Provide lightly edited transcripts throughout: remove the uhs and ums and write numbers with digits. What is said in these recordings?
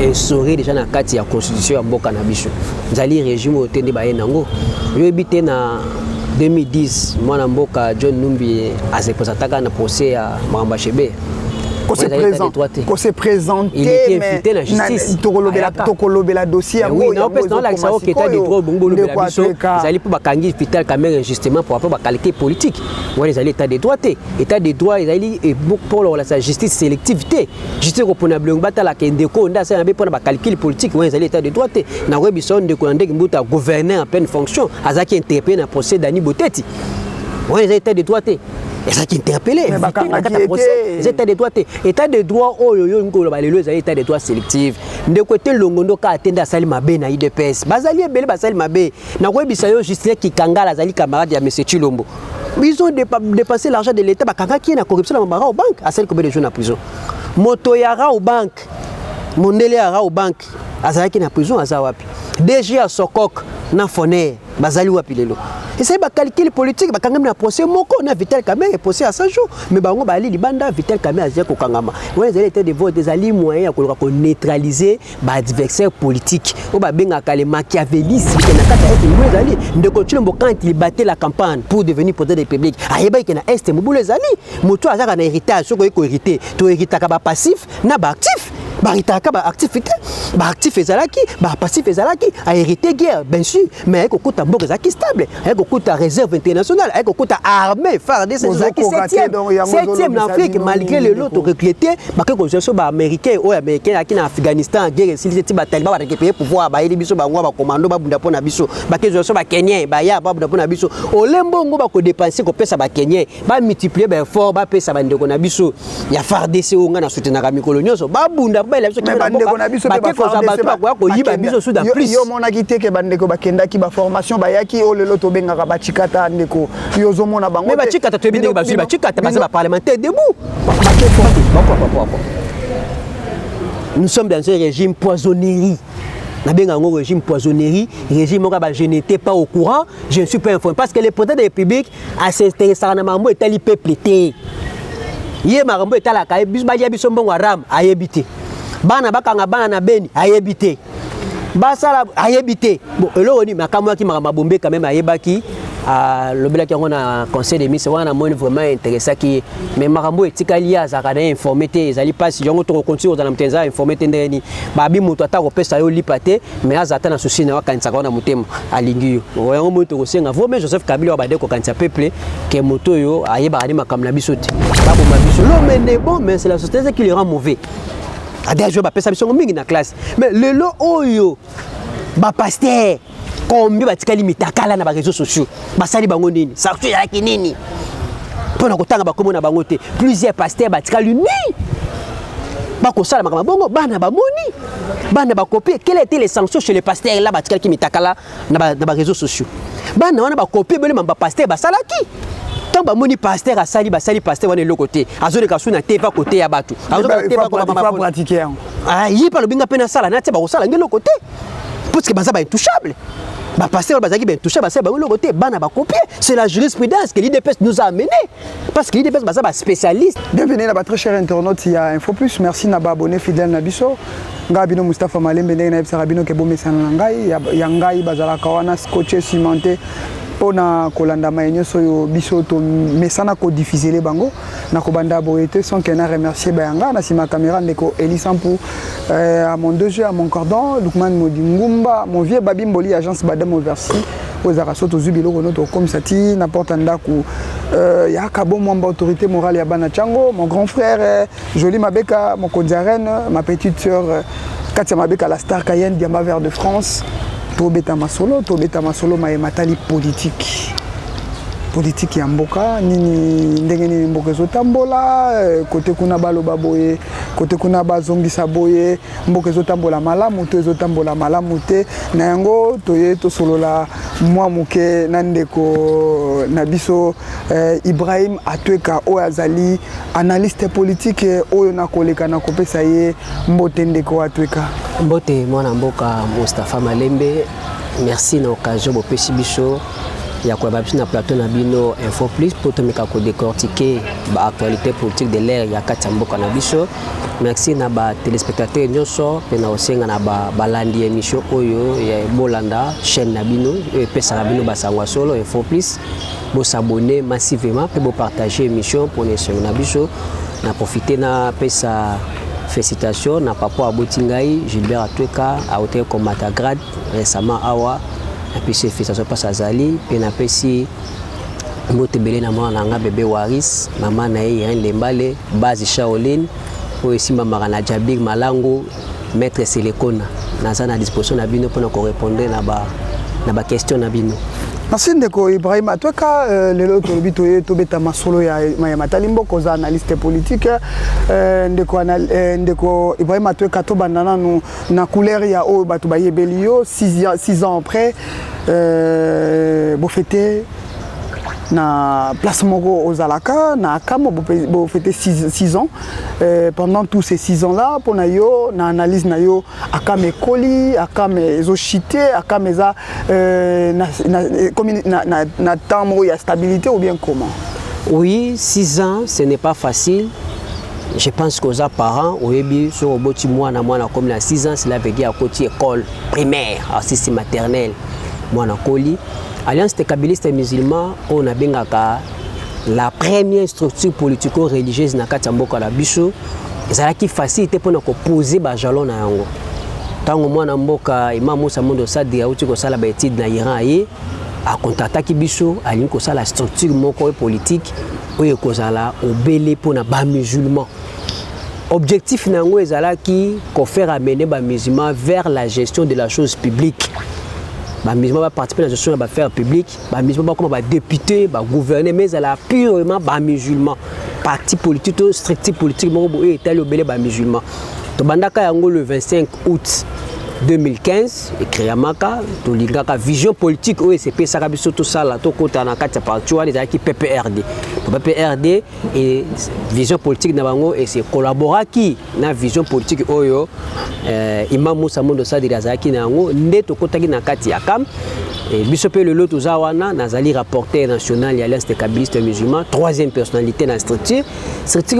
instauré déjà na kati ya constitution ya mboka na biso nzali régime otende baye nango yo ebite na 2010 mwana mboka John Numbi aseposataka na procès ya Mamba Chebe qu'on se présente il était invité la justice tokolobela dossier oui non parce dans l'accès au état de droit bongo le biso ils pour bakangi vital caméra justement pour rapport à qualité politique ouais les état de droit ils allaient pour la justice sélectivité justice reponable ngata la kendeko nda ça pour ba calcul politique ouais les état de droit na we biso ndeko ndeki mbuta gouverner en pleine fonction azaki interpellé na procès Dani Boteti ouais les état de droit et ça qui interpellé les états de droit état de droit oyo ngolo ba lelo état de droit sélectif ndeko te longondo ka atenda sali mabe na IDPS bazali ebele basali mabe na kwebisa yo Justin Kikangala azali camarade ya monsieur Chilombo ils ont dépassé l'argent de l'état bakanga qui na corruption na mabara au banque à celle combien de jours na prison moto yara au banque mondele yara au banque azali na prison azawapi DG à Sokok na Foner bazali wapi lelo et c'est ba calcul politique ba kangama na procès moko na Vital Kamerhe et procès à 100 jours mais bango bali libanda Vital Kamerhe azia ko kangama ouais les états de vote des alliés moyens pour neutraliser ba adversaire politique o ba benga kale machiavélisme na kata ete nous ali ndeko Chilombo quand il battait la campagne pour devenir président de la République ayeba ke na est mobulu ezali moto azaka na héritage soko eko hérité to hérita ka ba passif na ba actif baritaka ba activité ba actif ezalaki ba passif ezalaki a hérité guerre bien sûr mais eko kuta mboka ezaki stable eko kuta réserve internationale eko kuta armée phare de ces ezaki 7e en Afrique malgré les lots recrutés ba ke constitution ba américain ou américain aki na Afghanistan guerre s'il était ba taliban ba récupérer pouvoir ba ili biso ba ngwa ba commando ba bunda pona biso ba ke constitution ba kenyan ba ya ba bunda pona biso olembo ngo ba ko dépenser ko pesa ba kenyan ba multiplier ba effort ba pesa ba ndeko na biso ya FARDC o nga na soutenaka mikolo nyonso ba bunda yo mona kiteke bandeko bakendaki ba formation bayaki o lelo to benga ba chikata ndeko yo zo mona bango mais ba chikata to bindeko ba chikata ba ba parlementaire debout nous sommes dans un régime poissonnerie na benga ngo régime poissonnerie régime ngo ba je n'étais pas au courant je ne suis pas informé parce que le président de la République a s'intéressé na mambo etali peuple té yé marambo etala ka biso ba ya biso mbongo ram ayebité bana bakanga bana na beni ayebité basala ayebité bon elo ni makamwa ki makama bombe quand même ayebaki le belaki on a conseil des ministres wana moi vraiment intéressé qui mais makambo etikali azaka na informé ezali pas yongo to continue dans mtenza informé ndeni babi mutu atako pesa yo lipate mais azata na souci na wakanisa kana mutema alingi yo yango mutu ko senga vraiment Joseph Kabila ba de ko kanisa peuple que moto yo ayeba ani makamna biso te babo mabiso l'homme est bon mais c'est la société qui le rend mauvais adé je ba pesa biso mingi na classe mais le lo oyo ba pasteur combien batikali mitakala na ba réseaux sociaux basali bango nini sartu ya kinini pona kotanga bakomo na bango te plusieurs pasteurs batikali ni bako sala makama bongo bana ba moni bana ba copier quelles étaient les sanctions chez les pasteurs là batikali ki mitakala na ba réseaux sociaux bana wana ba copier bele mamba pasteur basalaki tant ba moni pasteur asali basali pasteur wana le côté azole kasu na teva côté ya batu azole teva ko ba pratiquer ah yi pa lo binga pena sala na te ba ko sala ngelo côté parce que baza ba intouchable ba pasteur bazaki ben touché ba c'est ba le côté bana ba copier c'est la jurisprudence que l'IDPS nous a amené parce que l'IDPS baza ba spécialiste. Bienvenue là très cher internaute, il y a Info Plus, merci na ba abonné fidèle na biso ngabino Mustafa Malembe ndenge na ebisa bino ke bomesana ngai ya ngai bazala kawana scotché cimenté pona kolanda mayenyo soyo biso to mesana ko diffuser les bango na ko banda boete sans que na remercier bayanga na sima caméra ndeko Elisampu à mon 2G à mon cordon Lukman Modingumba mon vieux Babimboli agence Badam Oversi aux arasoto zubilo konoto comme sati n'importe ndaku ya kabo mwamba autorité morale ya bana chango mon grand frère Joli Mabeka mon kondiarène ma petite sœur Katia Mabeka la star Cayenne Diamba Vert de France Tobeta Masolo matali politique ya mboka nini ndenge nini mboka zotambola côté kuna baloba boye côté kuna bazongisa boye mboka zotambola malamu to zotambola malamu te na yango toye to solola mwa muke nandeko na biso Ibrahim Atweka o azali analyste politique oyo na koleka na kopesa ye mbote ndeko Atweka mbote mwana mboka Mustafa Malembe merci na occasion bopesi biso ya kwa babisi na plateau na bino Info Plus pour te meka ko décortiquer ba actualité politique de l'ère ya kati mboka na biso merci na ba téléspectateurs nyonso pe na osenga na ba balandi émission oyo ya bolanda chaîne na bino e pesa bino basangwa solo info plus bo s'abonner massivement pe bo partager émission pour les sur na biso na profiter na pesa félicitations na papa Abotingai Gilbert Atweka a été combattant grade récemment awa et puis c'est félicitations pas Azali pe na pesi ngote belé na mwana nga bébé Waris maman na ye Lembale base Shaolin pour ici maman na Jabir Malango maître Selekona naza na disposition na bino pour répondre na ba question na bino. Merci Ndeko Ibrahim Atweka lelo tolobi tobeta masolo ya Matalimbo koza analyste politique Ndeko Ibrahim Atweka to bandana na couleur ya o batu bayebeli yo 6 ans après bo fêter na place moko ozalaka na akamo bo fêter 6 ans pendant tous ces 6 ans là pour na yo na analyse na yo akame koli akame ezochité akame za na temps ya stabilité ou bien comment? Oui, 6 ans ce n'est pas facile. Je pense qu'aux parents oyebi sur oboti mwana comme na 6 ans cela veut dire à côté école primaire assisté maternelle mwana koli. Alliance des kabbalistes et musulmans, on a bien la première structure politico-religieuse dans le mboka la biso. C'est qui facilité pour nous poser des jalons na yango. Tant que moi na mboka Imam Moussa Mondo Sadi a outi ko sala ba étude na Iran aye a contacter ki biso ali ko sala structure moko politique oyo ko sala obele pour na ba musulmans. Objectif na yango ezalaki ko faire amener ba musulmans vers la gestion de la chose publique. Les musulmans vont participer à la gestion de l'affaire publique, les musulmans vont comme députés, gouverner, mais elle a purement les musulmans. Parti politique, strict politique, et tel les musulmans. Le 25 août 2015, écrit à Maka, la vision politique, c'est tout ça, tout côté na kati parti qui PPRD. PPRD et vision politique et c'est collaborer qui na vision politique oyo Imam Moussa Mondo Sadi Razaki nango ndeto kotaki na kati ya kam et biso pe lelo tozawana nazali rapporteur national ya l'Alliance des kabbalistes musulmans, troisième personnalité dans la structure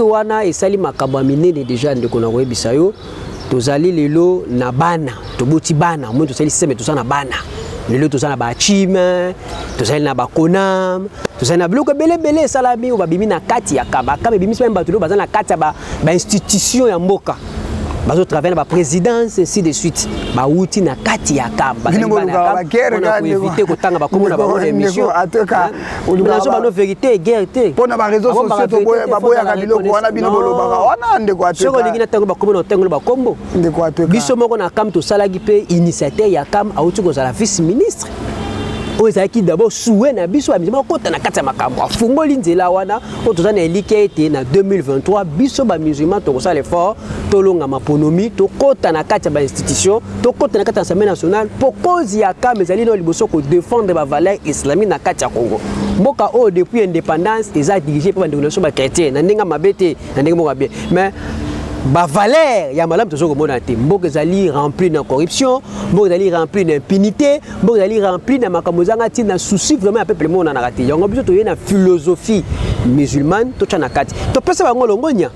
wana et sali makabamine déjà ndeko na koyebisa yo tozali lelo na bana toboti bana mo tozali système to na bana lelo tozana ba chime tozali na ba konam tozali na biloko belebele salami ba bimi na kati ya kabaka bimi se mba tulo bazana kati ya ba institution ya mboka bazo travailler na ba présidence ainsi de suite ba uti na kati ya kamba on éviter ko tanga ba komo na ba émission atoka ulibazo ba no vérité guerre te pona ba réseaux sociaux to boya ka biloko wana bino bolobaka wana ndeko atoka soko lingina tango ba komo na tango ba kombo ndeko atoka biso moko na kam to salagi pe initiateur ya kam auti ko za vice ministre qui d'abord souhait na biso amizima kota na kati ya makambo afungoli nzela wana o tozana elike ete na 2023 biso ba musulman to kosala effort to longa maponomi to kota na kati ya ba institution to kota na kati ya Assemblée nationale pour cause ya kam ezali no liboso ko défendre ba valeurs islamiques na kati ya Congo mboka o depuis indépendance eza dirigé par ba ndeko ba chrétien na ndenga mabete na ndenga mo bien mais ba valeur ya malam tozo komona te mboka ezali rempli na corruption mboka ezali rempli na impunité mboka ezali rempli na makambo zanga ti na souci vraiment ya peuple mona na kati yango biso toye na philosophie musulmane to tana kati to pesa bango longonya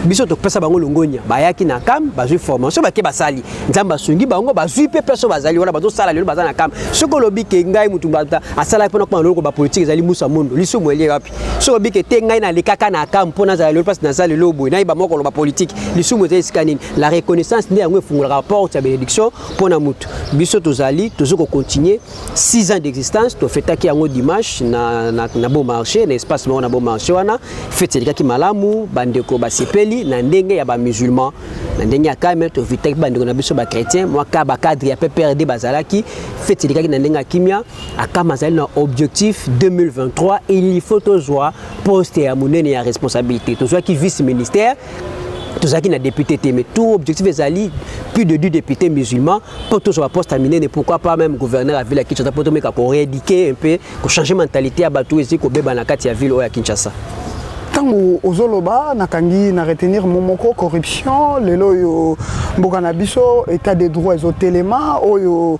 biso to pesa bango longonya bayaki na kam bazui formation bake basali nzamba sungi bango bazui pe peso bazali wana bazo sala lelo bazana kam soko lobi ke ngai mutu bata asala pona kwa loko ba politique ezali Moussa Mondo liso mweli rapi soko lobi ke te ngai na lekaka na kam pona za lelo pas na sala lelo boy na iba moko lo ba politique liso mweli scanning la reconnaissance ndi yango fungola rapport ya bénédiction pona mutu biso tozali tozoko continuer 6 ans d'existence to fetaki yango dimanche na bon marché na espace mo na bon marché wana fete likaki malamu bandeko basepeli na ndenge ya ba musulman na ndenge ya kamel to vitaki bandeko na biso ba chrétien moi ka ba cadre ya PPRD bazalaki fete likaki na ndenge ya kimia akama zali na objectif 2023 il faut toujours poste ya munene ya responsabilité to qui vice ministère tout ça qui n'a député mais tout objectif est ali plus de 2 députés musulmans pour tous sur poste terminé et pourquoi pas même gouverneur à ville à Kinshasa pour pour rééduquer un peu pour changer mentalité à Batou ici ko beba na kati ya ville à Kinshasa. Tango ozoloba nakangi na retenir momoko corruption lelo yo mboka na biso état des droits ezotelema oyo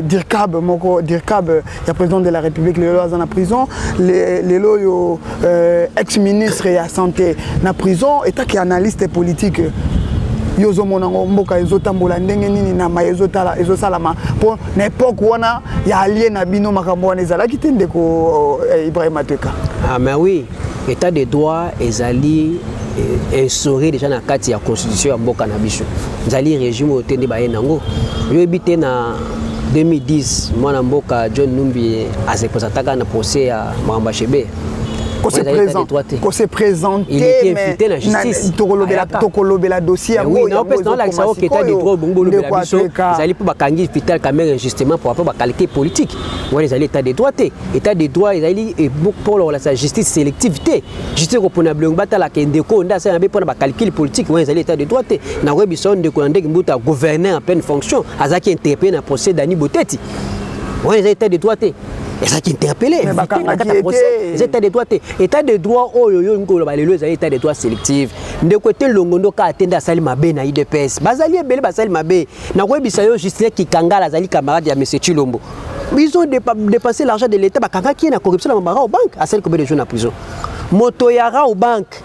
Dirkab moko Dirkab ya président de la République lelo aza na prison lelo yo ex-ministre ya santé na prison état qui analyste politique yozo monango mboka ezotambola ndenge nini na ma ezosalama po na époque wana ya allié na bino makambo wana ezalaki te ndeko Ibrahima Teka. Ah mais oui, état des droits ezali instauré déjà na kati ya constitution ya mboka na biso. Ezali régime otende ba yenango. Yo ebité na 2010 mwana mboka John Numbi azeposataka na procès ya Mamba Chebe. Qu'on se présente, il était invité à la justice. Tokolobela dossier. Oui, non, parce que dans l'accès au état des droits, ils allaient pour bakangi vital quand même justement pour avoir qualité politique. Ils allaient état des droits, ils allaient pour la justice sélectivité. Justice reponable, on bat la kendeko, on a ça pour la calcul politique. Ils allaient état des droits. Na webison de Kondé Mbuta gouverner en pleine fonction. Azaki interpellé dans procès d'Ani Boteti. Ils allaient état des droits. Et ça qui interpellé, les états de droit, état de droit, oh yo yo les états de droit sélectifs. De côté longondo ka atteindre sali mabe na IDPS. Bazali ebele basali mabe. Na ko bisa yo juste qui kangala zali camarade ya monsieur Chilombo. Ils ont dépassé l'argent de l'État, bakanga qui est na corruption na mabara au banque, à celle combien de jours na prison. Moto yara au banque.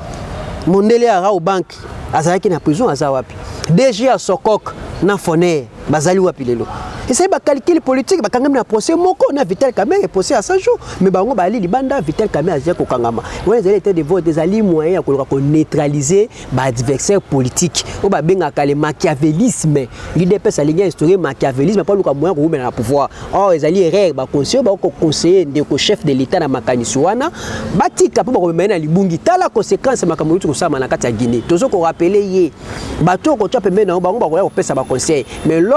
Mondele yara au banque. Azali qui na prison azawapi. DG à Sokok na Foner, bazali wapi lelo. Et ça va calculer politique, bah quand même na procès moko na Vital Kamerhe est procès à 100 jours, mais bah on va aller libanda Vital Kamerhe azia ko kangama. Ouais les états de vote des alliés moyens pour neutraliser bah adversaire politique. On va bien le machiavélisme. L'IDPS aligné instauré machiavélisme pas le moyen pour mettre na pouvoir. Oh les alliés rare bah conseiller bah conseiller de chef de l'état na makanisi wana, batika pour mener na libungi tala conséquence makambo tu ko sama na kati ya Guinée. Tozo ko rappeler yé. Bato ko tapa mena ba ko pesa ba conseil. Mais là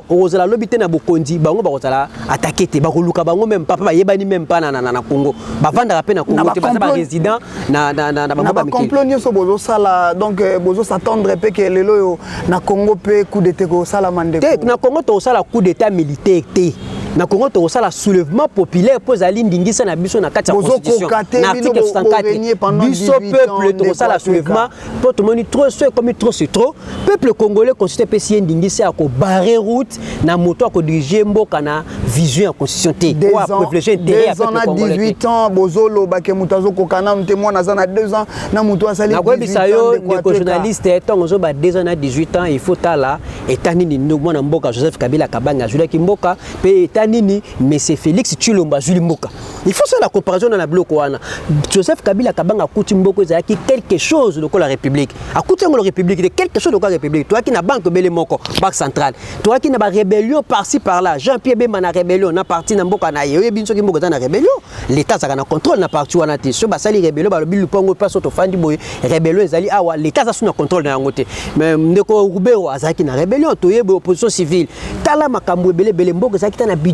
ozala lobité na bokondi bango bakozala attaquer te bakoluka bango même papa bayebani même pas na Congo bavanda rapé na Congo te ba résident na bango ba complot nyoso bozo sala donc bozo s'attendre pe que lelo na Congo pe coup d'état ko sala mande te na Congo to sala coup d'état militaire te na Congo to sala soulèvement populaire pour zali ndingisa na biso na kati ya constitution na article 64 biso peuple to sala soulèvement pour tout monde trop c'est comme trop c'est trop peuple congolais constitué PC ndingisa ko barrer route na moto ko diriger mboka na vision en constitution te quoi privilégier intérêt à peuple congolais 18 ans bozolo ba ke mutazo ko kana témoin na zana 2 ans na moto asali na kwebisa yo ndeko journaliste etongo zo ba 2 ans na 18 ans il faut tala etani ni mwana mboka Joseph Kabila Kabanga azula ki mboka pe nini mais c'est Félix Tshilombo Zuli Mboka. Il faut ça la comparaison dans la bloc wana. Joseph Kabila Kabanga akuti mboko ezaki quelque chose de la République. Akuti ngo la République de quelque chose de la République. Toi qui na banque Bele Moko, banque centrale. Toi qui na ba rébellion par-ci par-là. Jean-Pierre Bemba na rébellion na parti na mboka na ye binso ki mboka na rébellion. L'État ça na contrôle na parti wana te. So ba sali rébellion ba lobi lupango pas auto fandi boy. Rébellion ezali awa l'État ça na contrôle na ngote. Mais ndeko Rubero azaki na rébellion toyebe opposition civile. Tala makambo bele mboka ezaki na budget.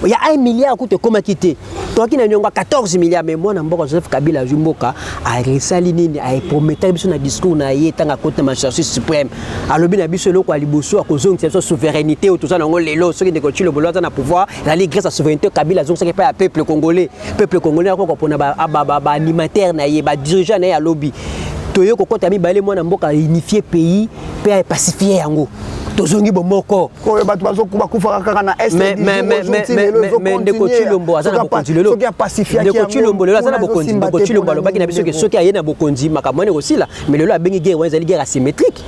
Il y a 1 milliard qui est quitté. Toi qui n'as 14 milliards, mais moi, Joseph Kabila Jumboka a réussi à promettre un discours na yétanga contre ma justice suprême. A lobi na biso loko aliboso a cause de souveraineté ou tout ça dans les lots ceux qui négocient le boulot na pouvoir la grâce à souveraineté Kabila zong c'est pas peuple congolais ko pona ba animateur na yé ba dirigeant na ya lobby. Toyo ko kota mi balé moi na mboka unifier pays pe pacifier yango. Tozongi bomoko ko bato bazokuba kufa kaka na est mais ndeko Tshilombo azana bokonzi lelo ndeko Tshilombo lelo azana bokonzi ndeko Tshilombo alobaki na biso ke soki ayena bokonzi makamwane aussi là mais lelo abengi guerre wazali guerre asymétrique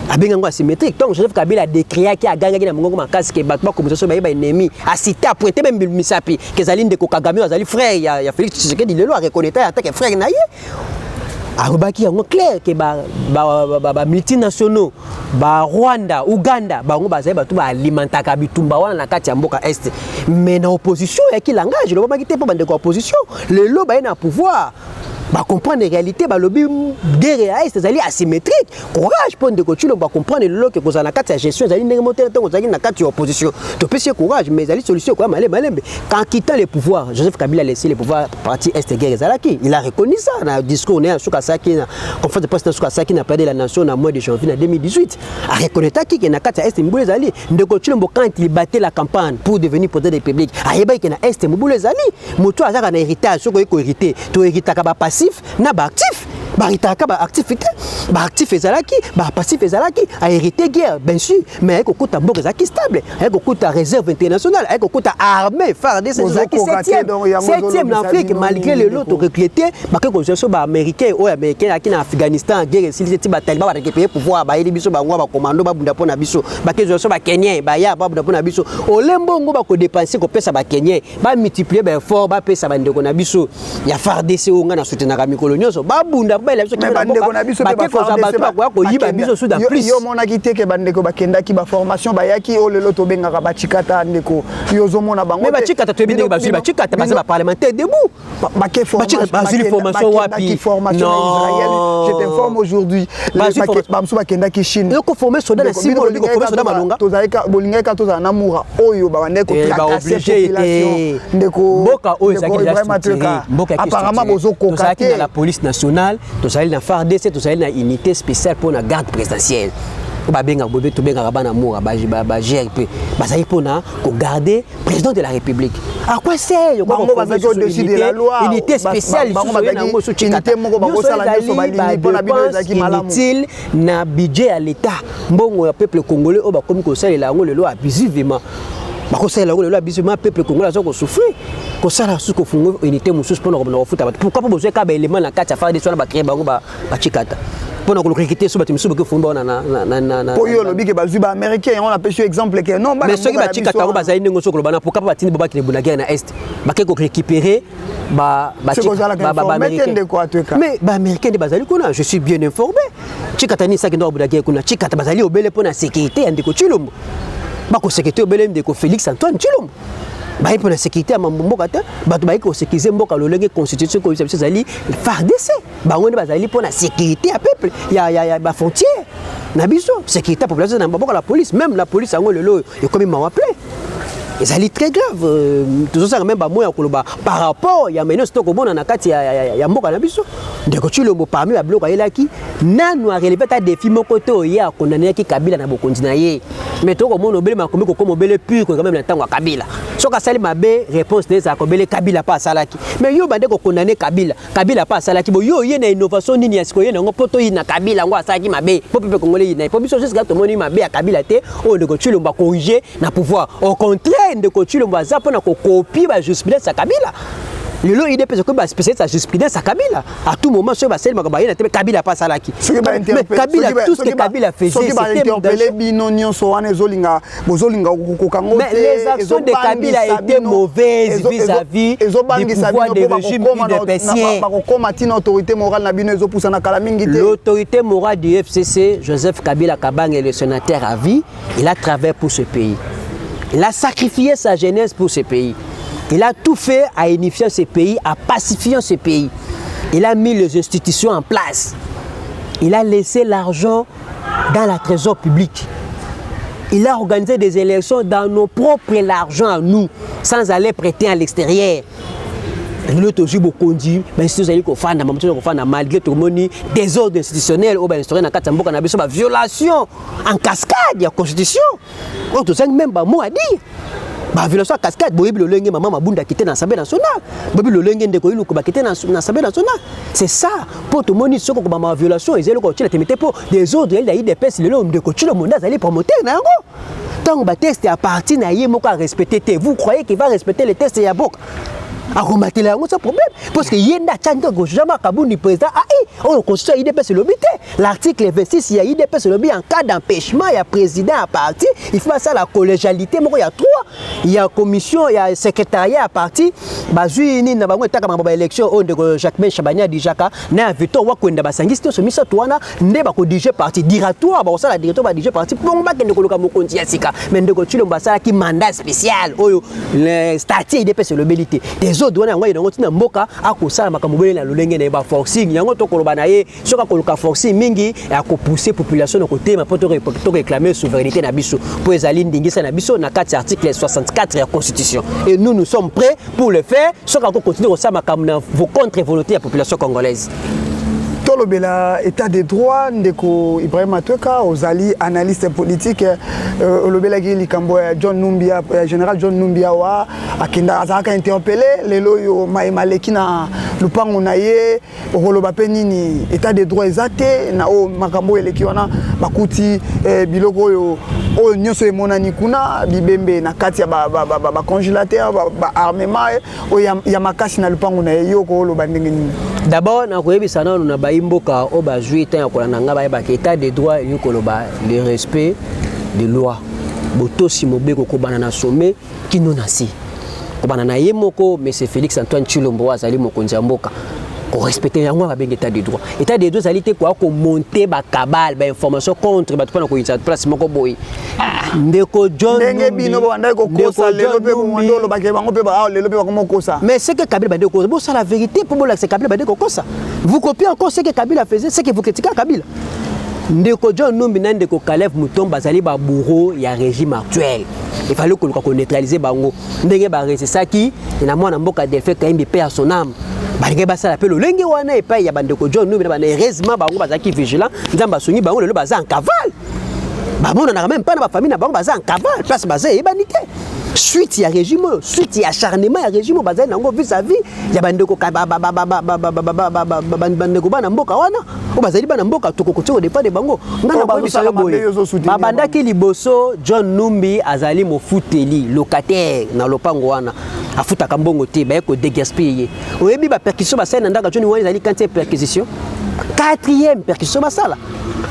abengango asymétrique donc Joseph Kabila a décrié qui a gagné na mongo makasi ke bato ba communauté ba ennemi a cité a pointé même misapi ke zali ndeko Kagame azali frère ya Félix Tshisekedi lelo a reconnaître attaque frère na ye arobaki yango clair ke ba multinationaux ba Rwanda Uganda bango bazali bato ba alimentaka bitumba wana na kati ya mboka est mais na opposition ya ki langage lo babaki te pa bande ko opposition lelo ba na pouvoir ba comprendre la réalité ba lobby guerre à est zali asymétrique courage pour de continuer ba comprendre le que kozana kati ya gestion zali ndenge moteur to zali na kati ya opposition to pesi courage mais zali solution quoi malembe quand quittant le pouvoir Joseph Kabila a laissé le pouvoir parti est guerre zalaki il a reconnu ça dans discours né sur Kasaki na conférence de presse sur Kasaki na parlé de la nation en mois de janvier 2018 a reconnaître qui na kati ya est mbule zali ndeko Tshilombo quand il battait la campagne pour devenir président de la République a yeba que na est mbule zali moto azaka na héritage soko ko hériter to héritaka ba passif na ba actif baritaka ba activité ba actif ezalaki ba passif ezalaki a hérité guerre bien sûr mais ekokuta mboka ezalaki stable ekokuta réserve internationale ekokuta armée FARDC ezalaki 7e en Afrique malgré le lot recruté ba ke konjonso ba américain ou américain aki na Afghanistan guerre s'ils étaient ba taliban ba récupérer pouvoir ba yeli biso ba ngwa ba commando ba bunda pona biso ba ke konjonso ba kenyen ba ya ba bunda pona biso olembo ngo ba ko dépenser ko pesa ba kenyen ba multiplier ba effort ba pesa ba ndeko na biso ya FARDC o nga na soutenaka mikolo nyonso ba bunda ba la biso ki na ndeko na biso ba ko yiba biso sous da plus yo mona ki te ke bandeko bakendaki ba formation ba yaki o lelo to bengaka ba chikata ndeko yo zo mona bango mais ba chikata to bindeko ba chikata ba parlementaire debout ba ke formation wapi formation en Israël je t'informe aujourd'hui ba mso bakendaki Chine yo ko former soldat na simo ko former soldat malonga to zaika bolingaka to za namura oyo ba bandeko tracasser population ndeko mboka oyo zaki apparemment bozo kokate la police nationale to zali na FARDC to zali na unité spéciale pour la garde présidentielle ba benga bobe to benga bana moura ba GRP ba zali pona ko garder président de la République à quoi sert yo bango ba zaki au-dessus de la loi unité spéciale bango ba zaki unité moko ba ko sala nyoso ba lini pona bino zaki malamu utile na budget à l'état mbongo ya peuple congolais o ba komi ko salela ngo lelo abusivement bakosala ngo lelo abusivement peuple congolais azoko souffrir ko sala su ko fungo unité mususu pona ko na futa pourquoi pas besoin ka ba élément na kati ya FARDC na ba créer bango ba chikata pona ko recruter so bato misubu ke fumba na poyo lobi ke bazui ba américain on appelle sur exemple que non mais ce qui ba chikata ngo bazali ningo so ko bana pourquoi pas batini bobaki na guerre na est ba ke ko récupérer ba américain mais ba américain de bazali kuna je suis bien informé chikata ni ça qui doit guerre kuna chikata bazali obele pona sécurité ande ko chilombo ba ko sécurité obele ndeko Félix Antoine Chilombo ba pour la sécurité à mboka ta bato ba ko sécuriser mboka lolenge constitution ko biso zali FARDC ba ngone bazali pour la sécurité à peuple ya ba frontière na biso sécurité population na mboka la police même la police ngo lelo yo comme mawaple ezali très grave tout ça même ba moya koloba par rapport ya meno stoko bona na kati ya mboka na biso ndeko Chilombo parmi ba bloka elaki nanu a relevé ta défi moko to ya condamné ki Kabila na bokonzi na ye mais to ko mono bele makomi ko comme bele pur ko quand même na tango Kabila soka sali mabe réponse des akobele Kabila pas salaki mais yo bande ko condamné Kabila pas salaki bo yo ye na innovation nini ya siko ye na poto yi na Kabila ngo asaki mabe peuple congolais na po biso jusqu'à to moni mabe ya Kabila te o ndeko Chilombo corriger na pouvoir au contraire ndeko Chilombo azapo na ko copier ba jurisprudence ya Kabila lelo idée parce que ba spécialiste à jurisprudence à Kabila à tout moment sur ba sel makabaye na te Kabila pas salaki mais Kabila tout ce que Kabila faisait c'était interpellé binonio so wana zolinga bozolinga kokango mais les actions de Kabila étaient mauvaises vis-à-vis du pouvoir des régimes UDPSien autorité morale na bino ezopousa na kala mingi te l'autorité morale du FCC Joseph Kabila Kabang est le sénateur à vie il a travaillé pour ce pays il a sacrifié sa jeunesse pour ce pays. Il a tout fait à unifier ce pays, à pacifier ce pays. Il a mis les institutions en place. Il a laissé l'argent dans la trésor public. Il a organisé des élections dans nos propres argent à nous, sans aller prêter à l'extérieur. L'autre jour, beaucoup dit, mais si vous allez faire malgré tout le monde, désordre institutionnel, ou bien instauré dans la Katamboka, on a violation en cascade de la Constitution. On te même pas mot à dire. Bah violation en cascade, boyebi le lenge maman mabunda quitté dans l'Assemblée nationale. Boyebi le lenge ndeko ilu ko quitté dans l'Assemblée nationale. C'est ça. Pour tout le monde soko ko ba violation, ils élo ko tila temete pour des autres il y a eu des pèses le ndeko tilo monde azali promoter na ngo. Tant ba test à partir na ye moko à respecter. Vous croyez qu'il va respecter les tests ya boka? A combattre là, c'est problème parce que yenda tchanga go jamais kabundi président on constitution IDPS lobby l'article 26 il y a IDPS lobby en cas d'empêchement il y a président à parti il faut ça la collégialité il y a 3 il y a commission il y a secrétariat à parti bazui ni na bango etaka ba élection on de Jacques Chabania dijaka na Victor wa kwenda basangisi to miso twana nde ba ko dirige parti diratoire ba ça la directeur ba dirige parti pour ba kende koloka mokonzi ya sika mais ndeko Chilombo ça qui mandat spécial oyo le statut IDPS lobby des autres douane ngwa yango tina mboka akosala makambo bele na lolenge na ba forcing yango to koloba na ye soka koluka forcing mingi ya ko pousser population na côté ma poto réclamer souveraineté na biso pour ezali ndingisa na biso na 4 article 64 de la constitution et nous sommes prêts pour le faire soka ko continuer osama makambo na vos contre volonté la population congolaise. lobela état de droit ndeko Ibrahim Atweka ozali analyste politique lobela ki likambo John Numbia général John Numbia wa akenda azaka interpellé lelo yo maleki na lupango na ye okoloba pe nini état de droit ezate na o makambo eleki wana bakuti biloko yo o nyonso emonani kuna bibembe na kati ya ba congélateur ba armement o ya makasi na lupango na ye yo okoloba ndenge nini. D'abord na koyebisa na na baimboka o ba juita ya kolanda nga ba état de droit yo koloba le respect de loi botosi mobeko ko banana sommet kinonasi ko banana yemoko monsieur Félix Antoine Tshilombo azali mokonzi ya mboka ko respecter yango ba benga état de droit ezali te kwa ko monter ba cabale ba information contre ba tupana ko yitsa place moko boy ndeko John ndenge bino banda ko kosa lelo pe mondolo ba ke bango pe ba lelo pe ba ko kosa mais c'est que Kabila bande ko bon ça la vérité pour moi c'est Kabila bande ko kosa vous copiez encore ce que Kabila faisait c'est que vous critiquez Kabila ndeko John Numbi na ndeko Caleb Mutomba bazali ba bourreau ya régime actuel il fallait ko neutraliser bango ndenge ba resisaki na mwana mboka Delphin Kayimbi pe à son âme balinge basala pe lolenge wana epai ya bandeko John Numbi na heureusement bango bazaki vigilant nzamba songi bango lelo baza en cavale bamona na même pas na ba famille na bango baza en cavale place baza ebanité suite ya régime suite ya acharnement ya régime bazali nango vis-à-vis ya bandeko bandeko bana mboka wana o bazali bana mboka tokokotiko depa de bango ngana ba biso boye babandaki liboso John Numbi azali mofuteli locataire na lopango wana afutaka mbongo te ba ko dégaspiller oyebi ba perquisition basala na ndaka John wana ezali quantième perquisition 4e perquisition basala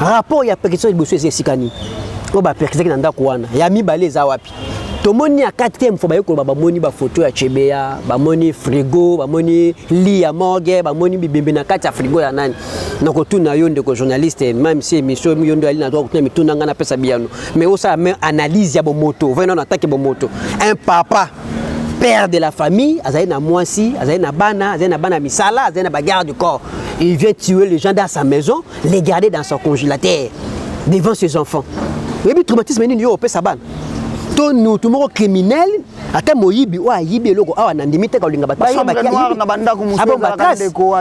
rapport ya perquisition liboso esikani o ba perquisition na ndaka wana ya mibale eza wapi tomoni ya 4e fois bayeko bamoni ba photo ya Chebeya bamoni frigo bamoni lit ya morgue bamoni bibembe na kati ya frigo ya nani nako tuna yo ndeko journaliste même si émission yondo ali na droit kutuna mituna ngana pesa biano mais osa même analyse ya bomoto vraiment on attaque bomoto un papa père de la famille azali na mwasi azali na bana misala azali na bagarde du corps il vient tuer les gens dans sa maison les garder dans son congélateur devant ses enfants et puis traumatisme nini yo opesa bana nous tout monde criminel ata moyibi o ayibi loko awa na ndimite ka linga batwa ba noir na bandako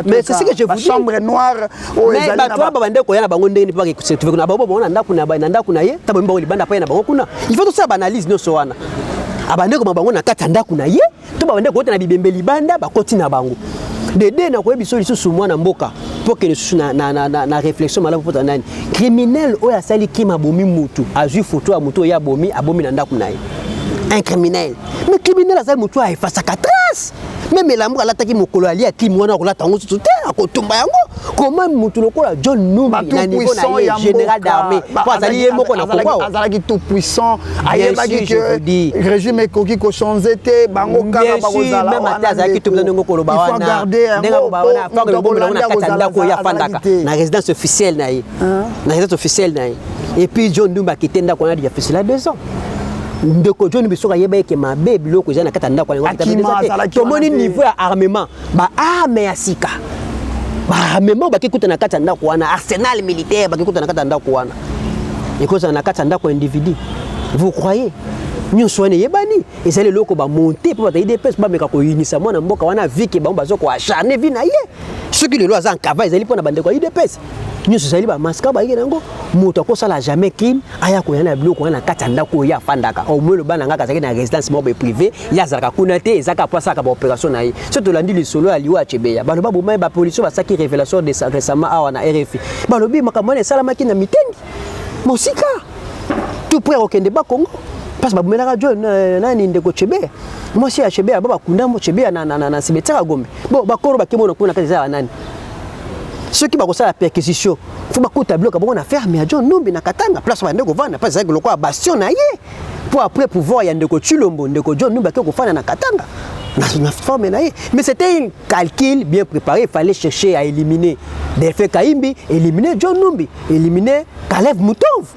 mais c'est ce que je vous dis chambre noire o ezali na ba bandeko yana bango ndeni pa ke tu na babo bona ndako na ndako na ye tabo mbongo libanda pa na bango kuna il faut tout ça analyse no so wana abandeko mabango na kata ndako na ye to ba bandeko na bibembe libanda ba koti na bango dede na koyebiso lisusu mwana mboka pour que lisusu na réflexion malamu pour nani criminel oya sali crime abomi mutu azui photo ya mutu ya abomi na ndako na ye un criminel mais criminel azali mutu a efasa trace même elambo alataki mokolo ali akrime wana kolata yango susu te akotumba yango comment mutu lokola John Numbi na niveau na ye général d'armée po azali ye moko na kokwa azalaki tout puissant ayebaki que régime ekoki kochanger te bango kaka bakozala même ata azalaki tout ndenge koloba wana ndenge koloba wana afaka lobombe na kata ndako ya fandaka na résidence officielle na ye na résidence officielle na ye et puis John Numbi akite ndako wana dia fessila 2 ans ndeko John bisoka yeba ke mabe biloko za na kata ndako wana tomoni niveau ya armement ba arme ya sika ba armement bakikuta na kata ndako wana arsenal militaire bakikuta na kata ndako wana ikoza na kata ndako individu vous croyez nyonso wana yebani ezali loko ba monter pour ba IDPS ba meka ko unisa mwana mboka wana viki ba mbazo ko acharner vi na ye soki lelo aza nkava ezali pona bandeko IDPS nyonso ezali ba maska ba yengo moto akosala jamais crime aya ko yana biloko wana kata ndako ya fandaka au moins le bana ngaka zaki na résidence mobile privé ya zaka kuna te ezaka posa ka ba opération na ye surtout landi le solo ali wa Chebeya balo ba bomai ba police ba saki révélation de ça récemment awa na RFI balo bi makamone salamaki na mitendi mosika tout près au Kende ba Congo parce que babumela John nani ndeko Chebeya moi si ya Chebeya baba kunda mo Chebeya na cimetière Gombe bon bakoro bakimo na kuna kazi za nani ceux qui bakosala perquisition faut bakuta bloka bon affaire mais John Numbi na Katanga place ba ndeko vana pas avec le quoi bastion na ye pour après pouvoir ya ndeko Tshilombo ndeko John Numbi ko fana na Katanga na forme na ye mais c'était un calcul bien préparé il fallait chercher à éliminer Delphin Kayimbi éliminer John Numbi éliminer Caleb Mutombo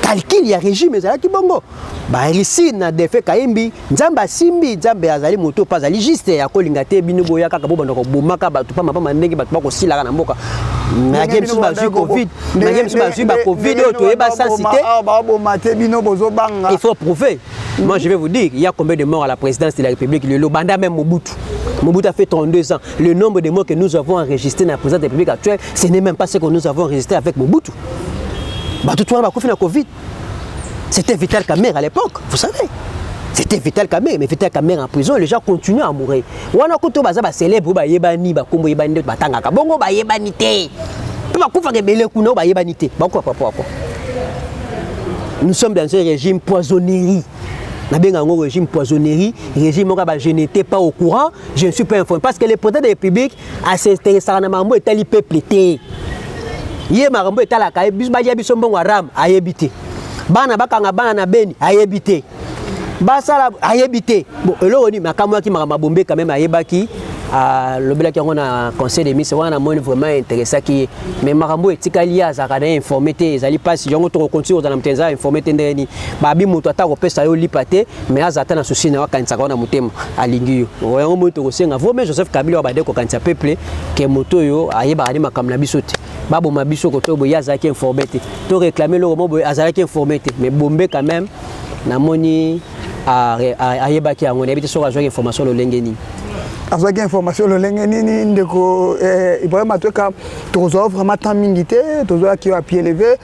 calcul ya régime ezalaki bongo ba ici na Delphin Kayimbi nzamba simbi nzambe azali moto pas ali juste ya kolinga te bino boya kaka boba ndoko bomaka batu pa mapa ndenge batu ba ko silaka na mboka na game sur ba covid na game sur ba covid to eba sensité ba bomate bino bozo banga il faut prouver Moi, je vais vous dire, il y a combien de morts à la présidence de la République? Le Banda, même Mobutu. Mobutu a fait 32 ans. Le nombre de morts que nous avons enregistrés dans la présidence de la République actuelle, ce n'est même pas ce que nous avons enregistré avec Mobutu. Tout le monde a Covid. C'était Vital Kamerhe à l'époque, vous savez. C'était Vital Kamerhe, mais Vital Kamerhe en prison, les gens continuent à mourir. On a coutume à célébrer, nous sommes dans un régime poissonnerie. Un régime poissonnerie, régime je n'étais pas au courant, je ne suis pas informé. Parce que le président de la République a s'intéressé à Mambo et tel peuple. Hier, Marambo est à la caille, Bisbaya Bissombon Aram a habité. Bana Bakanga Bana Beni a habité. Basala a habité. Bon, alors on dit, ma caméra qui m'a bombé quand même à Ebaki. Le bel qui on a conseil de mise, on a vraiment intéressé qui mais Marambo et Tikalia ça a informé ils allaient pas si on continue dans la informé tendeni babi muto ata kopesa yo lipate mais azata na souci na wakanisa kona mutema alingiyo on moto kosenga vraiment Joseph Kabila ba de ko kanisa peuple ke moto yo ayeba ali makamna bisote babo mabiso ko to boya za ki informé to réclamer le romo boya za ki informé mais bombe quand même na moni ayeba ki ngone habite so ka information lo lengeni avec information le lengeni ndeko Ibrahim Atweka tozo vraiment tant mingité tozo qui a pied levé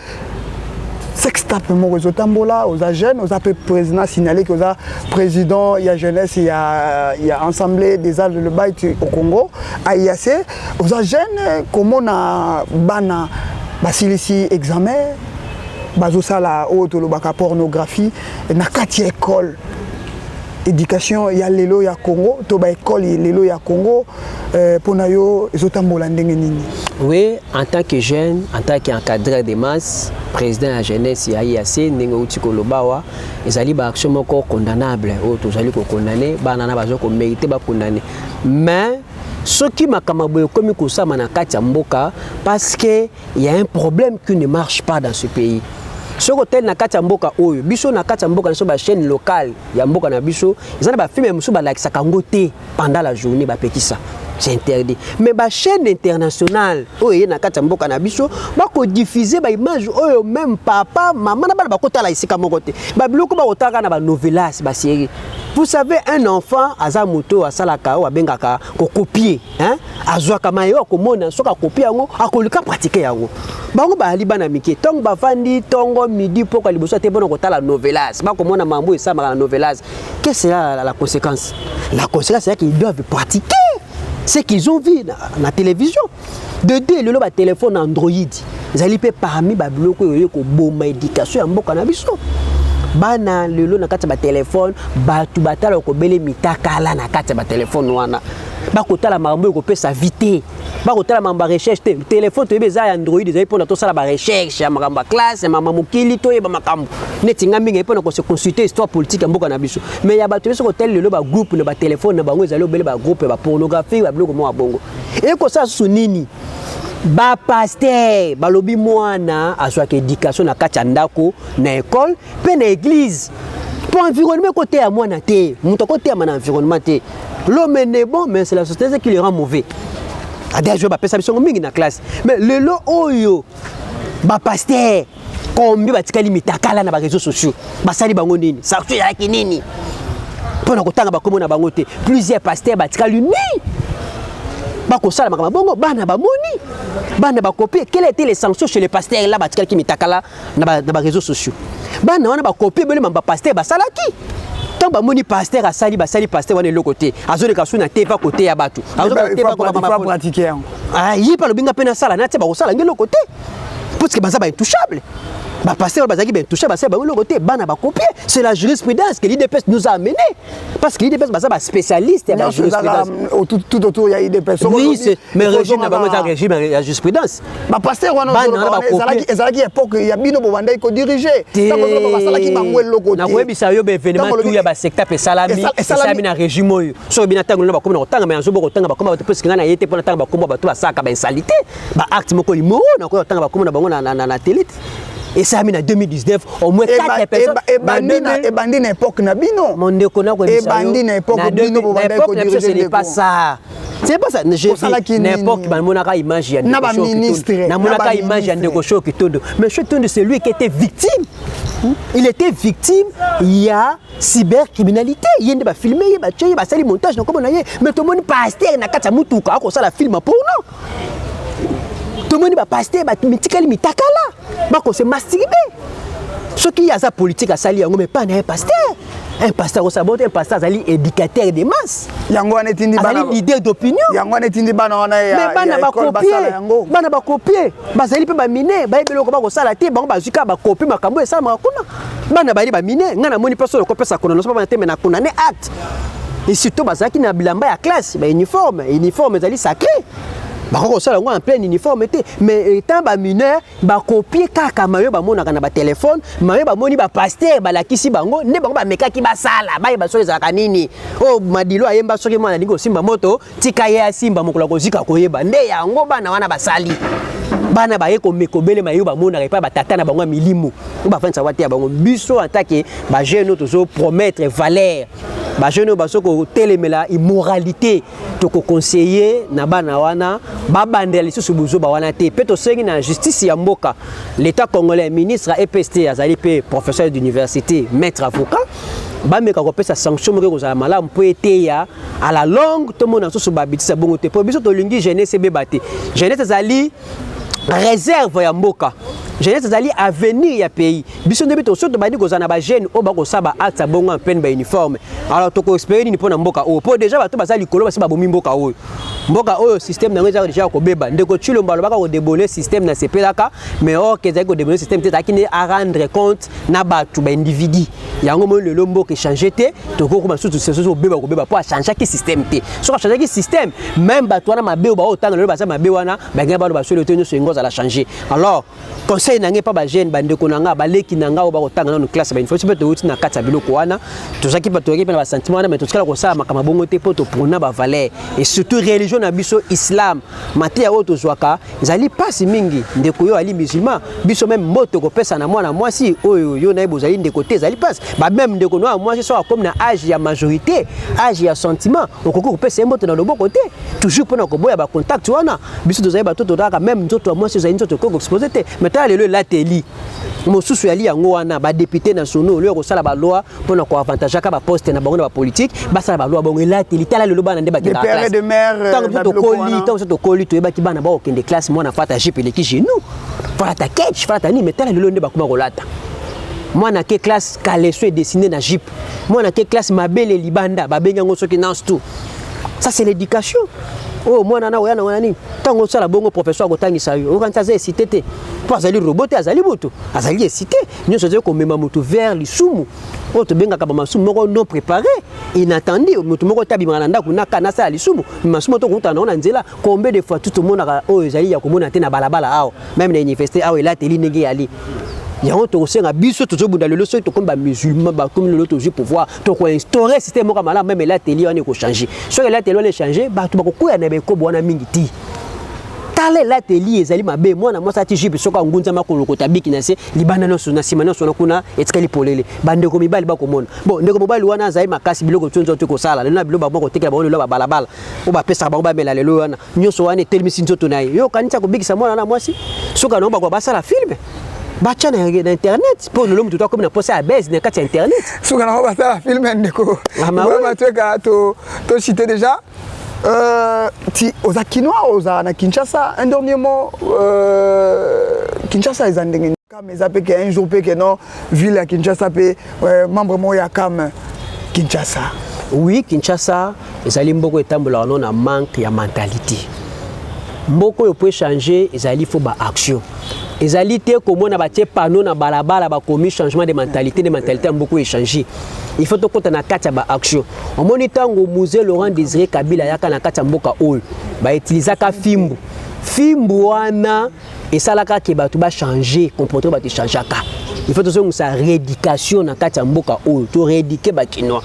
sextape mon réseau tambola aux jeunes aux appels président signalé que aux président il y a jeunesse il y a assemblée des âges le bail au Congo à IAC aux jeunes comment na bana basilisi examen bazosala auto le baka pornographie na kati école éducation il y a lelo ya Congo to ba école lelo ya Congo pour na yo ezotambola ndenge nini. Oui, en tant que jeune, en tant qu'encadreur de masse, président de la jeunesse ya IAC ndenge uti kolobawa ezali ba action moko condamnable o tozali ko condamner bana na bazo ko mériter ba condamner. Mais ce qui m'a kamabo comme ko ça na kati ya mboka parce que il y a un problème qui ne marche pas dans ce pays. Ce hôtel na kati ya mboka oyo biso na kati ya mboka na so ba chaîne locale ya mboka na biso ezana ba film musu ba like sakangote pendant la journée ba petisa c'est interdit mais ba chaîne internationale oyo na kati ya mboka na biso ba ko diffuser ba image oyo même papa maman na ba kota la isika mokote ba biloko ba otaka na ba novelas ba série. Vous savez un enfant aza moto asalaka o abengaka ko copier hein azwaka mayo ko mona soka copier yango akolika pratiquer yango bango ba ali bana mike tongo ba fandi tongo midi poko liboso te bona kotala novelas ba ko mona mambo esa ma novelas qu'est-ce la conséquence c'est qu'ils doivent pratiquer ce qu'ils ont vu na télévision de deux le ba téléphone Android zali pe parmi ba biloko yo ko boma éducation ya mboka na biso bana lelo na kati ba téléphone batu batala ko bele mitakala na kati ba téléphone wana ba kotala mambo ko pesa vite ba kotala mambo recherche téléphone to beza ya Android ezali pona to sala ba recherche ya mambo classe mama mukili to yeba makambo neti ngambi ngai pona ko se consulter histoire politique mboka na biso mais ya batu so ko tel lelo ba groupe na ba téléphone na bango ezali obele ba groupe ba pornographie ba biloko mo bongo et ko sa sunini ba pasteur balobi mwana azwaka éducation na kati ya ndako na école pe na église pour environnement côté à mwana te muto côté à na environnement te l'homme est bon mais c'est la société qui le rend mauvais adé je ba pesa biso mingi na classe mais le lo oyo ba pasteur combien ba tikali mitakala na ba réseaux sociaux basali bango nini ça tu ya kinini pour na kotanga ba komo na bango te plusieurs pasteurs ba tikali ni bako sala makama bongo bana ba moni bana ba copier quelles étaient les sanctions chez les pasteurs là batikala ki mitakala na ba réseaux sociaux bana wana ba copier bele mamba pasteur ba sala ki tant ba moni pasteur asali ba sali pasteur wana le côté azole kasu na te pa côté ya batu azole te pa ko ba pratiquer ah yi pa lo binga pena sala na te ba ko sala ngelo côté parce que baza ba intouchable ba pasteur bazaki ben intouchable ba le côté bana ba copier c'est la jurisprudence que l'IDPS nous a amené parce que l'IDPS baza ba spécialiste ya jurisprudence tout autour il y a IDPS oui c'est mais régime na bango régime ya jurisprudence ba pasteur wana ezalaki époque ya bino bo bandai ko diriger tango ba salaki bango le côté na webisa yo be événement tout ya ba secteur pe salami na régime oyo so bina tango na ba komona otanga mais azobo otanga ba komba parce que ngana yete pona tanga ba komba ba to ba saka ba insalité ba acte moko limo na ko otanga ba komona bango na télé. Et ça a mis en 2019 au moins 4 personnes. Et bandi na époque na bino. Mon ndeko na ko et bandi na époque bino bo bandai ko diriger. Ce n'est pas ça. C'est pas ça. N'importe qui m'a image il y a image mais c'est lui qui était victime. Il était victime, il y a cybercriminalité. Il y a des films, il y a des montages, mais tout le monde pasteur na kata mutuka ko sala film pour non. Tout le monde va pasteur ba mitikali mitakala. Ba ko se masturber. Ce qui y a sa politique à sali mais pas un pasteur. Un pasteur au sabot, un pasteur zali éducateur des masses. Yango anetindi bana leader d'opinion. Yango anetindi bana wana ya. Mais bana ba copier. Bana ba copier. Bazali pe ba miner, ba ebelo ko ba ko sala te, ba zuka ba copier makambo e sala makuna. Bana ba miner, ngana moni personne ko pesa kono, so ba te mena kuna ne acte. Et surtout bazaki na bilamba ya classe, ba uniforme zali sacré. Bako sala ngo en plein uniforme te, mais étant ba mineur, ba copier kaka mayo ba mona kana ba téléphone, mayo ba moni ba pasteur ba lakisi bango, ne bango ba mekaki ba sala, ba so ezaka nini. Oh madilo ayemba soki mwana lingo simba moto, tika ya simba mokula ko zika koyeba. Nde yango bana wana basali. Bana ba yeko mekobele mayo ba mona pa ba tata na bango milimu. Ba fansa wati ya bango biso attaquer ba jeune to promettre valeur. Ba jeune ba soko telemela immoralité to ko conseiller na bana wana ba bandela lisusu buzo ba wana te peto sengi na justice ya mboka l'état congolais ministre EPST azali pe professeur d'université maître avocat ba meka ko pesa sanction moko za malamu po ete ya à la longue to mona so ba bitisa bongo te po biso to lingi jeunesse bebate jeunesse azali réserve ya mboka jeunesse azali avenir ya pays biso ndebi to soto bani kozana ba jeune o ba ko saba acte bongo en peine ba uniforme alors to ko espérer ni pona mboka o po déjà bato bazali kolo basi ba bomi mboka o mboka oyo système nango ezaka déjà ko beba ndeko chilo mbalo baka ko déboler système na sepelaka mais or que ezali ko déboler système te takine à rendre compte na bato ba individu yango mo lelo mboka changer te to ko kuma sutu seso beba ko beba po changer ki système te so changer ki système même bato wana mabe o ba otanga lelo basa mabe wana ba ngaba ba so le tenyo so ngoza la changer alors conseil nangé pas ba jeune bande ko nanga ba leki nanga o ba otanga na classe ba il faut se peut uti na kata biloko wana to zaki ba to yaki ba sentiment wana mais to skala ko sala makama bongo te poto pona ba valeur et surtout religion na biso islam matia o to zwaka zali pasi mingi ndeko yo ali musulman biso même moto ko pesa na mwana mwasi oyo yo na bozali ndeko te zali pasi ba même ndeko no mwasi so comme na âge ya majorité âge ya sentiment okoko ko pesa moto na loboko te toujours pona ko boya ba contact wana biso to zali ba to daka même nzoto mwasi zali nzoto ko exposer te mais lelo lateli mosusu yali yango wana ba député nationaux le ko sala ba loi pona ko avantage ka ba poste na bango na ba politique ba sala ba loi bongo lateli tala lelo bana nde ba kila classe de mère tant to koli to yeba ki bana ba okende classe mwana fata jipe le ki chez nous fala ta catch fala ta ni mais tala lelo nde ba kuma ko lata mwana ke classe kaleso dessiné na jipe mwana ke classe mabele libanda ba benga ngo soki nance tout ça c'est l'éducation. Oh moi nana oyana wana nini tango sala bongo professeur gotangisa yo okanta za cité te po azali robot azali moto azali cité nyonso zo ko mema moto vers lisumu o to benga ka ba masumu moko non préparé inattendu moto moko tabi malanda kuna kana sala lisumu masumu to kuta na nzela combien de fois tout le monde o ezali ya komona te na balabala ao même na université ao ela teli nenge ali yango to senga biso to zobunda lelo so to komba musulman ba comme lelo to ju pouvoir to ko instaurer système mo kamala même la télé on ko changer so la télé on changer ba to ba ko kuya na be ko bona mingi ti tale la télé ezali mabe mwana mwasa ti jipe soka ngunza makolo ko tabiki na se libana no na simana so na kuna etikali polele bande ko mibali ba ko mona bon ndeko mobali wana azali makasi biloko tonzo to ko sala lelo na bilo ba ko tekela ba lelo ba balabala o ba pesa ba ba mela lelo wana nyoso wana telemi sinzoto naye yo kanisa ko bikisa mwana na mwasi soka no ba ko basala film bacha na internet pour nous tout comme na posa base na kati internet soka na ba sala film ndeko ba tweka to cité déjà ti oza kinois oza na Kinshasa un dernier mot Kinshasa est andenge mais ça peut qu'un jour peut que non ville à Kinshasa peut membre mo ya kam Kinshasa oui Kinshasa ezali mboko etambola non na manque ya mentalité mboko yo peut changer ezali faut ba action ezali te komona batie panneau na balabala ba commis changement de mentalité beaucoup échanger il faut to kota na kati ba action on moni tango musée Laurent Désiré Kabila yaka na kati mboka oyo ba utiliser ka fimbu wana esalaka ke bato ba changer comportement ba changer ka il faut to so sa rééducation na kati mboka oyo to rééduquer ba kinois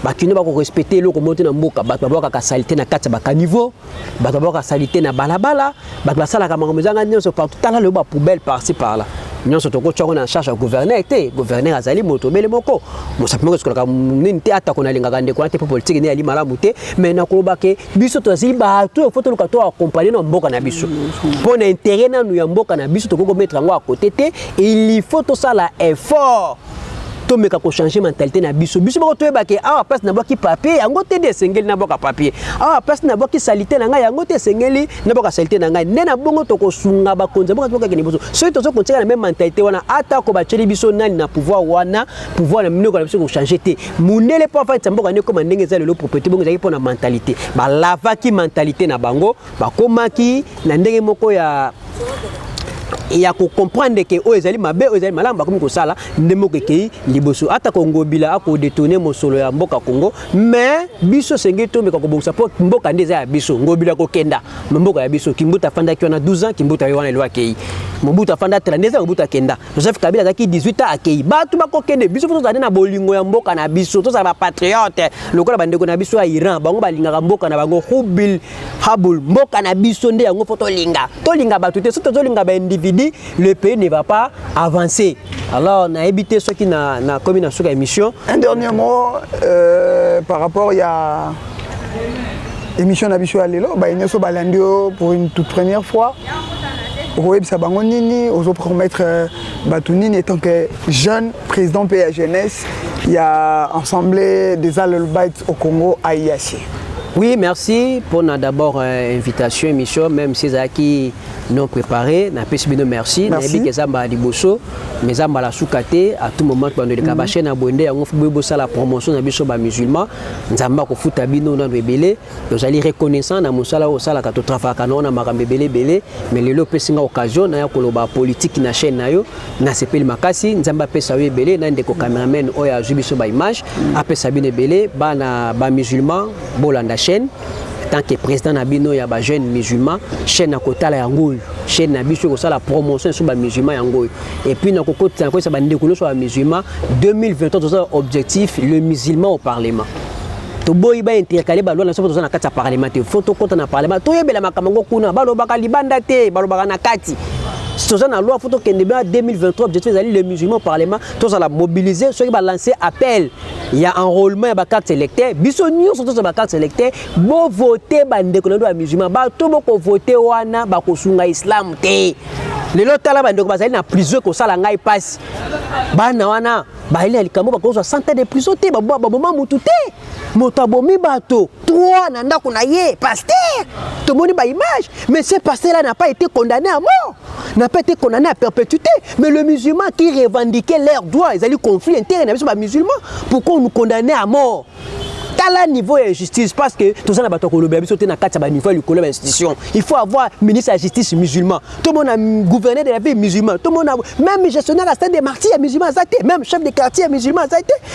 bakino bako respecter loko moto na mboka bato babaka ka salité na kati ba caniveau bato babaka salité na balabala bato basala ka mangomezanga nyonso partout tala le ba poubelle par-ci par là nous sommes en charge du gouverneur. Le gouverneur Azali Motobele Moko. Nous savons que nous avons théâtre qu'on a l'ingagande pour politique ni ali malamute. Mais nous avons que biso tozi ba tout faut nous accompagner nos mboka na biso. Pour intérêt na nous mboka na biso to ko mettre en à côté et il faut tout ça là effort. To meka ko changer mentalité na biso biso ba to ebake awa place na boki papier yango te de sengeli na boka papier awa place na boki salité na ngai yango te sengeli na boka salité na ngai nena bongo to ko sunga ba konza boka boka ke ni biso so to so ko tika na même mentalité wana ata ko ba cheli biso nani na pouvoir na minoko na biso ko changer te munele po fa tsamboka ne comme ndenge za le propriété bongo za na mentalité ba lavaki mentalité na bango ba komaki na ndenge moko ya comprendre que ezali mabe ezali malamba comme ko sala ndemo kekei liboso ata Congo bila ako détourner mosolo ya mboka Congo mais biso senge to meka ko bongsa po mboka ndeza ya biso ngobila ko kenda mboka ya biso kimbuta fanda ki na 12 ans kimbuta wana elwa kei mobuta fanda 32 ans mobuta kenda Joseph Kabila zaki 18 ans akei batu bako kende biso to zana na bolingo ya mboka na biso to za ba patriote lokola bandeko na biso ya Iran bango balinga mboka na bango hubil habul mboka na biso nde yango foto linga to linga batu te so to linga ba individu le pays ne va pas avancer. Alors, on a évité ce qui n'a commis dans cette émission. Un dernier mot par rapport à l'émission Nabiso Alelo, pour une toute première fois. Oso promettre Batounine étant que jeune président PA Jeunesse, il y a assemblée des Alelbites au Congo à IAC. Oui, merci pour d'abord invitation émission, même si Zaki non préparé, n'a pas subi de merci. Merci. N'a pas dit bosso, mais zamba la soukate à tout moment quand le kabaché n'a bondé, on fait bossa la promotion n'a biso ba musulman, zamba ko futa bino dans le belé, nous allons reconnaissant na musala au sala kato trafaka na makambe belé, mais le lope singa occasion na ya koloba politique na chaîne na yo, na sepel makasi, zamba pesa we belé, na ndeko cameraman oya jubiso ba image, après sabine belé, ba musulman, bolanda chaîne tant que président Nabino ya ba jeune musulman chaîne na kota la yangoy chaîne na biso ko sala promotion sur ba musulman yangoy et puis na kokota ko sa bande ko so ba musulman 2023 objectif le musulman au parlement to boy ba intercaler ba loi na so na kati parlement te photo compte na parlement to yebela makambo kuna ba lo baka libanda te ba lo baka na kati c'est ça la loi photo que 2023 objectif les musulmans au parlement tous à la mobiliser ceux qui va lancer appel il y a enrôlement ya ba carte électeur biso nyo surtout ba carte électeur bo voter bande ko ndo musulman ba to boko voter wana ba ko sunga islam te lelo tala bande ko bazali na prison ko sala ngai passe bana wana ba ile alikambo ba ko 100 ans de prison te ba moment mutu te motabomi bato 3 na ndako na ye pasteur tout le monde ba image mais ce pasteur là n'a pas été condamné à mort n'a pas été condamné à perpétuité mais le musulman qui revendiquait leurs droits ils allaient conflit interne avec les musulmans pourquoi on nous condamnait à mort à niveau de justice parce que tout ça n'a pas institution. Il faut avoir ministre de la justice musulman. Tout le monde a gouverneur de la ville musulman. Tout le monde a même gestionnaire à stade des martyrs musulmans, même chef de quartier musulman.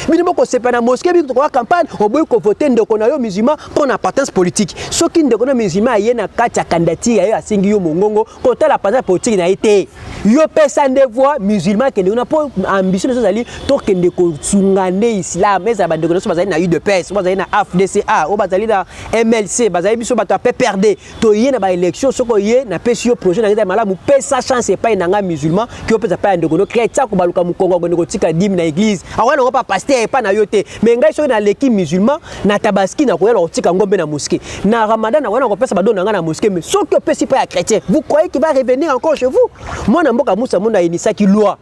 Mais nous avons fait la mosquée, nous avons campagne, on peut voter de musulman pour une appartenance politique. Ce qui ne connaît musulman, il y a une candidature à Singio Mongongo, quand la partie politique n'a été. Il y a personne de voix musulman qui n'a pas ambition de s'allier, tant qu'il ne connaît l'islam, mais ça va de eu de paix. Na FDCA au bazali na MLC bazali biso bato pe perdre to yé na ba élection soko yé na pesio projet na malamu pesa chance pas na musulman qui opesa pa ndeko no chrétien ko baluka mukongo ko tika dim na église awana ko pa pasteur pas na yote mais ngai so na leki musulman na tabaski na ko yela tika ngombe na mosquée na ramadan na wana ko pesa badona na mosquée mais soko opesi pas ya chrétien vous croyez qu'il va revenir encore chez vous moi na mboka musa mona inisa ki loi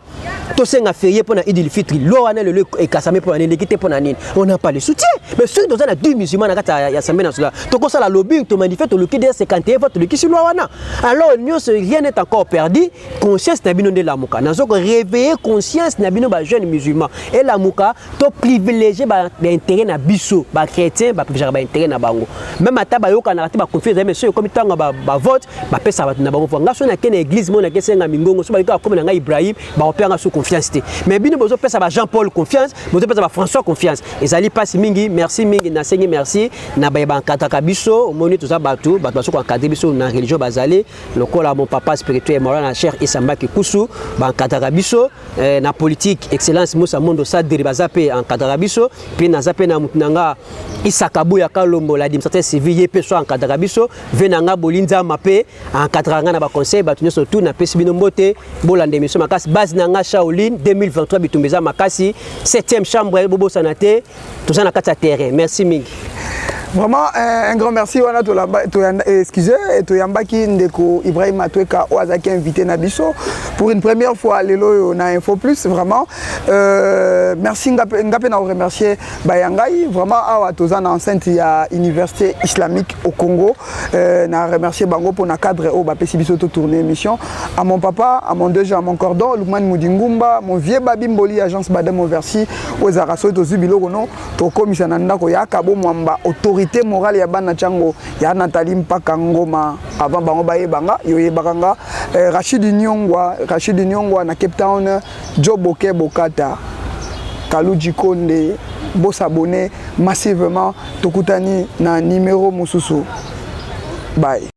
to senga férié pour na Idil Fitri loi na le e kasame pour na l'équité pour na nini on n'a pas le soutien mais ceux dans la deux musulmans na ya semaine cela to ko sala lobbying to manifeste le qui 51 vote le qui sur loi wana alors rien n'est encore perdu conscience na bino de la muka na zoko réveiller conscience na bino ba jeunes musulmans et la muka to privilégier ba intérêt na biso ba chrétien ba privilégier ba intérêt na bango même ata ba yoka na ba confiance mais ceux comme tanga ba vote ba pesa ba na bango nga so na ken église mo na kesenga mingongo so ba yoka comme na Ibrahim ba opéra sous confiance te mais bino bozo pesa ba Jean-Paul confiance bozo pesa ba François confiance ezali passe mingi merci mingi mingi na sengi merci na ba encadrer biso moni tout ça bato baso ko encadrer biso na religion bazali lokola mon papa spirituel moral na cher Isamba Kikusu ba encadrer biso na politique excellence Musa Mondo sa deribaza pe encadrer biso puis na zape na mutunanga Isakabu ya Kalombo la administrateur civil ye pe so encadrer biso venanga bolinza mape encadrer na ba conseil bato nyoso tout na pesi bino mbote bolande mission makasi base nanga Shaolin 2023 bitumbeza makasi 7e chambre bobo sanate tout ça na kata terrain merci mingi. Vraiment un grand merci wana excusez et toyambaki ndeko Ibrahim Atweka Oazaki invité Nabiso pour une première fois lelo na Info Plus vraiment merci ngape na remercier Bayangai vraiment awa tozana enceinte ya université islamique au Congo na remercier bango pour na cadre au bapesi biso to tourner émission à mon papa à mon déjà à mon cordon Lukman Mudingumba mon vieux Babimboli agence Bademo Versi aux Araso to zubilo kono to komisa na ndako ya Kabo Mwamba autorité morale ya bana chango ya Nathalie Mpaka Ngoma avant bango baye banga yoye bakanga Rachid Nyongwa na Cape Town Joboke Bokata Kaluji Konde bo s'abonner massivement tokutani na numéro mususu bye.